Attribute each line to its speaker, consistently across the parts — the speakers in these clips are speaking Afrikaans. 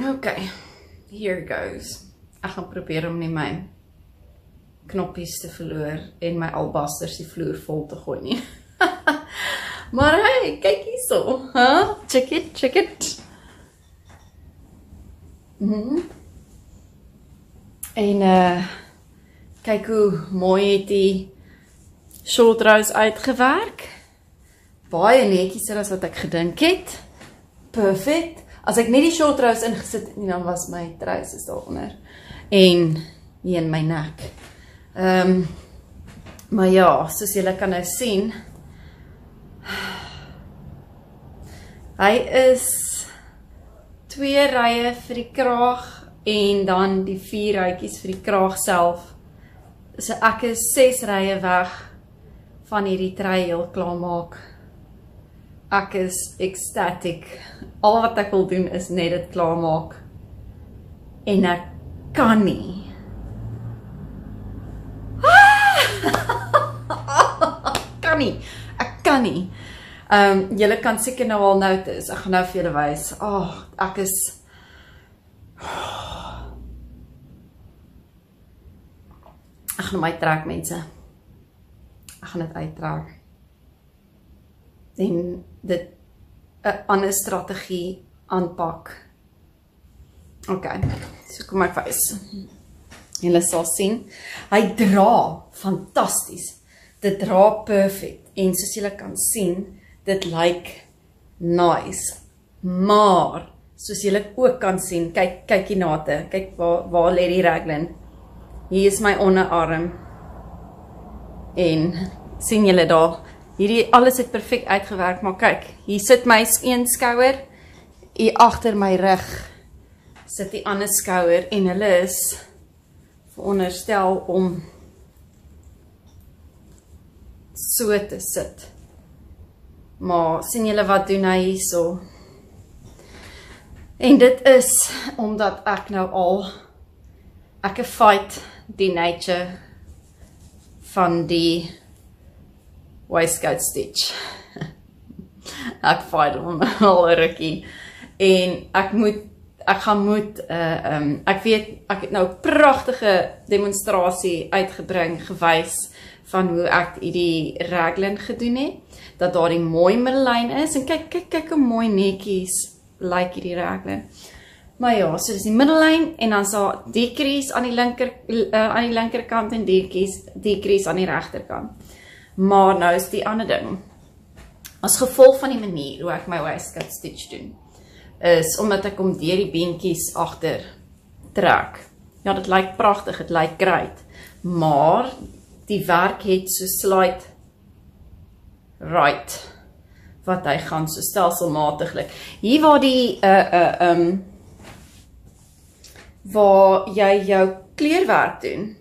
Speaker 1: Okay, here goes. Ek gaan probeer om nie my knoppies te verloor en my albasters die vloer vol te gooi nie. Maar hey, kyk hierso, huh? Check it. En kyk hoe mooi het die short rows uitgewerk. Baie netjies as wat ek gedink het. Perfect. As ek net die short rows ingesit het, dan was my trousers daaronder. En hier in my nek. Maar ja, soos julle kan nou sien, hy is 2 rye vir die kraag en dan die 4 rytjies vir die kraag self. So ek is 6 rye weg van hierdie trui heel klaar maak. Ek is ecstatic. Al wat ek wil doen is net dit klaar maak. En ek kan nie. Ek kan nie. Julle kan seker nou al notice. Ek gaan nou vir julle wys. Ek is ek gaan hom uittrek, mense. Ek gaan dit uittrek. En dit 'n ander strategie aanpak. Okay, so kom ek wys. Julle sal sien, hy dra fantasties. Dit dra perfect en soos julle kan sien, dit lyk nice. Maar soos julle ook kan sien, kyk die nate, kyk waar lê die raglan. Hier is my onderarm. En sien julle daar, hierdie alles het perfect uitgewerk, maar kyk, hier sit my een skouer, hier agter my rug sit die ander skouer en hulle is veronderstel om so te sit. Maar sien julle wat doen hy hierso? En dit is omdat ek nou al ek fight die nature van die waistcoat stitch. Ek fight hom al 'n rukkie. En ek weet, ek het nou pragtige demonstrasie uitgebring, gewys van hoe ek die raglan gedoen het, dat daar die mooi middellyn is, en kyk hoe mooi netjies lyk hierdie raglan. Maar ja, so dis die middellyn, en dan sal decrease aan die linkerkant en decrease aan die regterkant. Maar nou is die ander ding, as gevolg van die manier hoe ek my waistcoat stitch doen, is omdat ek om deur die beentjies agter trek. Ja, dit lyk pragtig, dit lyk great, maar die werk het so slight right, wat hy gaan so stelselmatiglik. Hier waar die waar jy jou kleurwerk doen,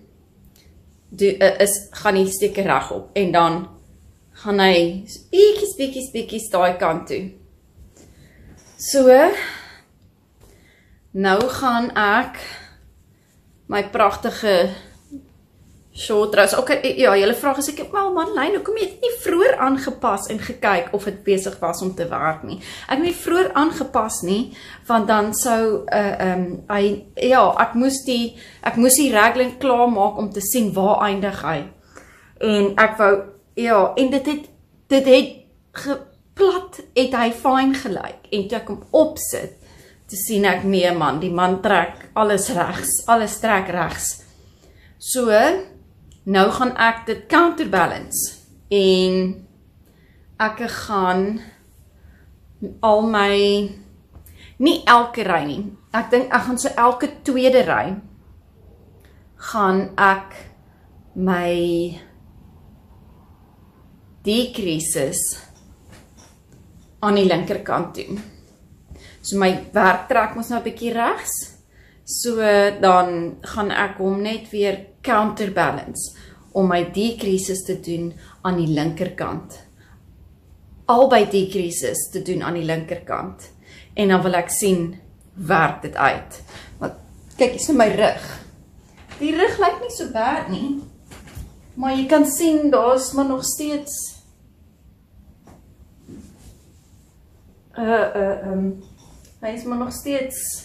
Speaker 1: gaan die steek reg op, en dan gaan hy bietjies daai kant toe. So, nou gaan ek my pragtige short rows, ja, julle vraag is ek, wel Madeleine, hoekom jy het nie vroeër aangepas en gekyk of het besig was om te werk nie? Ek het nie vroeër aangepas nie, want dan sou, ek moes die raglan klaar maak om te sien waar eindig hy. En ek wou, ja, en dit het plat, het hy fyn gelyk, en toe ek hom opsit, te sien ek, nee man, die man trek alles regs, alles trek regs. So, nou gaan ek dit counterbalance, en ek gaan al my, nie elke ry nie, ek dink ek gaan so elke tweede ry, gaan ek my decreases aan die linkerkant doen. So my werk trek ons nou 'n bietjie regs, so dan gaan ek hom net weer counterbalance om my decreases te doen aan die linkerkant. Albei decreases te doen aan die linkerkant. En dan wil ek sien, werk dit uit. Want kyk, hier is my rug. Die rug lyk nie so bad nie. Maar jy kan sien, daar is maar nog steeds hy is maar nog steeds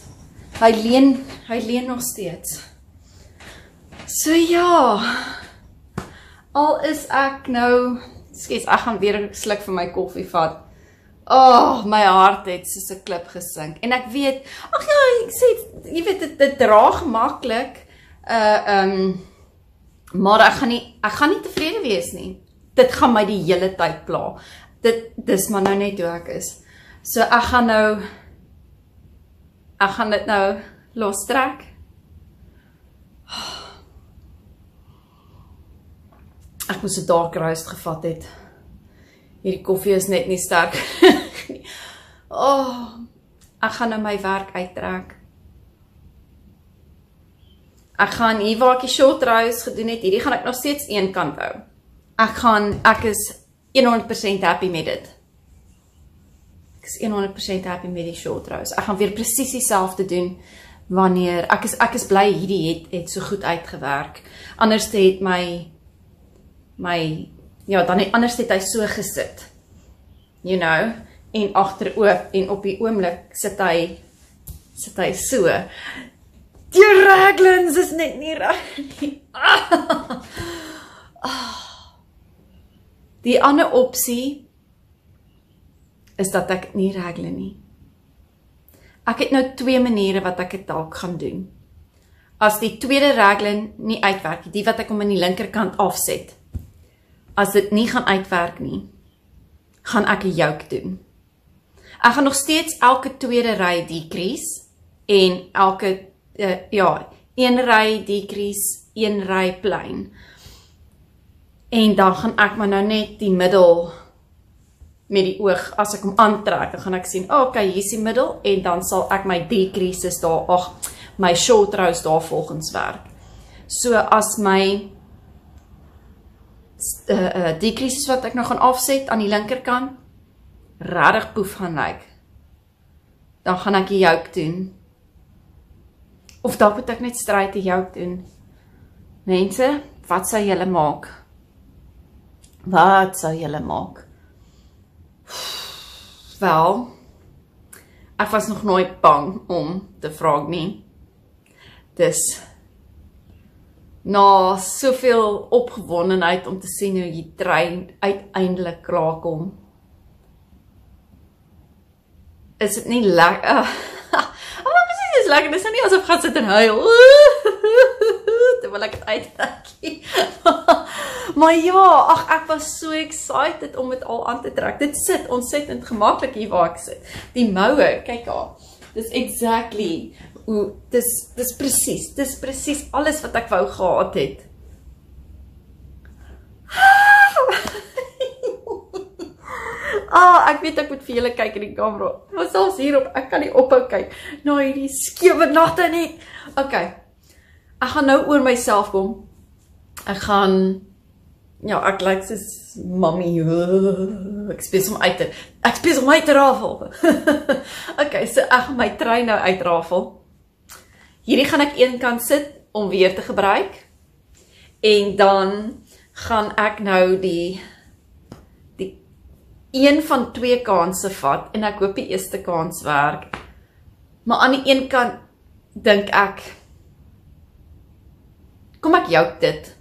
Speaker 1: hy leen nog steeds. So ja, al is ek nou, skes, ek gaan weer 'n sluk vir my koffie vat. Oh, my hart het soos 'n klip gesink. En ek weet, ag ja, ek sê, jy weet, dit dra gemaklik, maar ek gaan nie tevrede wees nie. Dit gaan my die hele tyd pla. Dis maar nou net hoe ek is. So ek gaan dit nou lostrek. Ek moes 'n dark roast gevat het. Hierdie koffie is net nie sterk. Ek gaan nou my werk uittrek. Ek gaan hier waar ek die short roast gedoen het, hierdie gaan ek nog steeds een kant hou. Ek is 100% happy met dit. Ek is 100% happy met die short roast. Ek gaan weer presies dieselfde doen wanneer ek is bly hierdie het so goed uitgewerk. Anders het anders het hy so gesit. You know, en agteroop en op die oomblik sit hy so. Die raglins is net nie reg nie. Die ander opsie is dat ek nie regle nie. Ek het nou 2 maniere wat ek dit dalk gaan doen. As die tweede raglan nie uitwerk, die wat ek om aan die linkerkant afset, as dit nie gaan uitwerk nie, gaan ek 'n yoke doen. Ek gaan nog steeds elke tweede ry decrease en elke een ry decrease, een ry plain. En dan gaan ek maar nou net die middel met die oog, as ek hom aantrek, dan gaan ek sien, okay, hier is die middel, en dan sal ek my decreases daar, my short roast daar volgens werk. So as my decreases wat ek nou gaan afset aan die linkerkant, regtig poef gaan lyk, dan gaan ek die yoke doen. Of dan moet ek net straight die yoke doen. Mense, wat sou julle maak? Wat sou julle maak? Wel, ek was nog nooit bang om te vra nie. Dus, na soveel opgewondenheid om te sien hoe die trein uiteindelik klaarkom, is dit nie lekker. Is lekker, dis nie asof gaan sit en huil. Terwyl ek het uittrek. Maar ja, ek was so excited om dit al aan te trek. Dit sit ontsettend gemaklik hier waar ek sit. Die moue, kyk daar. Dis exactly hoe, dis presies alles wat ek wou gehad het. Ek weet ek moet vir julle kyk in die kamera, maar selfs hierop, ek kan nie ophou kyk, na hierdie skewe nagte nie. Okay, ek gaan nou oor myself kom, ek lyk soos mommy, ek spes om uit te rafel. Okay, so ek gaan my trein nou uitrafel. Hierdie gaan ek een kant sit, om weer te gebruik, en dan gaan ek nou die een van 2 kanse vat, en ek hoop die eerste kans werk, maar aan die een kant, dink ek, kom ek jouk dit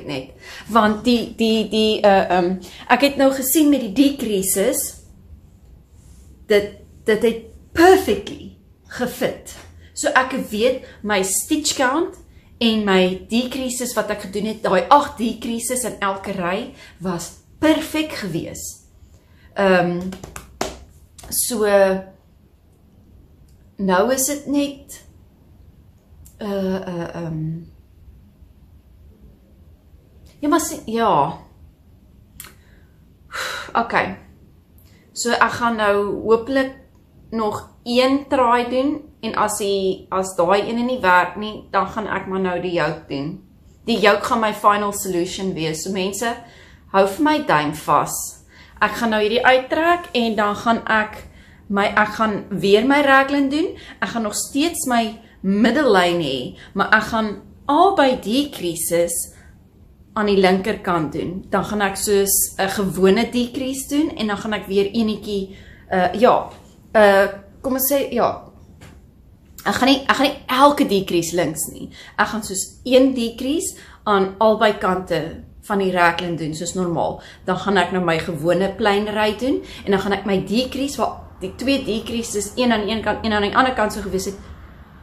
Speaker 1: net, want ek het nou gesien met die decreases, dit het perfectly gefit, so ek weet, my stitch count, en my decreases wat ek gedoen het, daai 8 decreases in elke ry, was perfect gewees. So, nou is dit net, okay, so ek gaan nou hopelik nog 1 try doen, en as daai ene nie werk nie, dan gaan ek maar nou die yoke doen. Die yoke gaan my final solution wees, so mense, hou vir my duim vas. Ek gaan nou hierdie uittrek, en dan gaan ek gaan weer my raglan doen, ek gaan nog steeds my middellyn hê, maar ek gaan albei decreases aan die linkerkant doen, dan gaan ek soos 'n gewone decrease doen en dan gaan ek weer enetjie kom ons sê ek gaan nie elke decrease links nie. Ek gaan soos een decrease aan albei kante van die raglan doen soos normaal. Dan gaan ek nou my gewone plain ry doen en dan gaan ek my decrease waar die twee decreases, een aan die een kant, een aan die ander kant sou gewees het,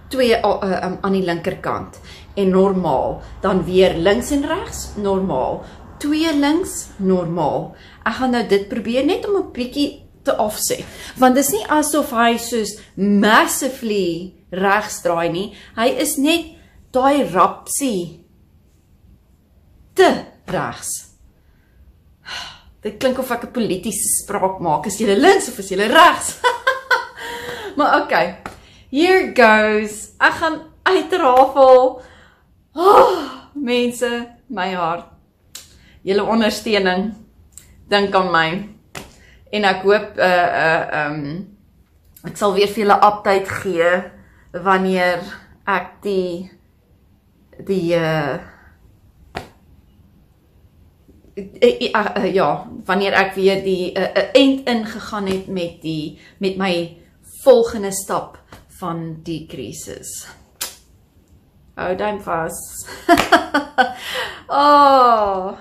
Speaker 1: twee aan die linkerkant en normaal, dan weer links en regs, normaal, twee links, normaal. Ek gaan nou dit probeer net om 'n bietjie te offset, want dis nie asof hy soos massively regs draai nie, hy is net daai rapsie te regs. Dit klink of ek 'n politiese spraak maak, is jy links of is jy regs? Maar okay, here goes. Ek gaan uitrafel. Mense, my hart. Julle ondersteuning. Dink aan my. En ek hoop ek sal weer vir julle update gee wanneer ek wanneer ek weer die end ingegaan het met my volgende stap van decreases. Hou duim vas. Oh.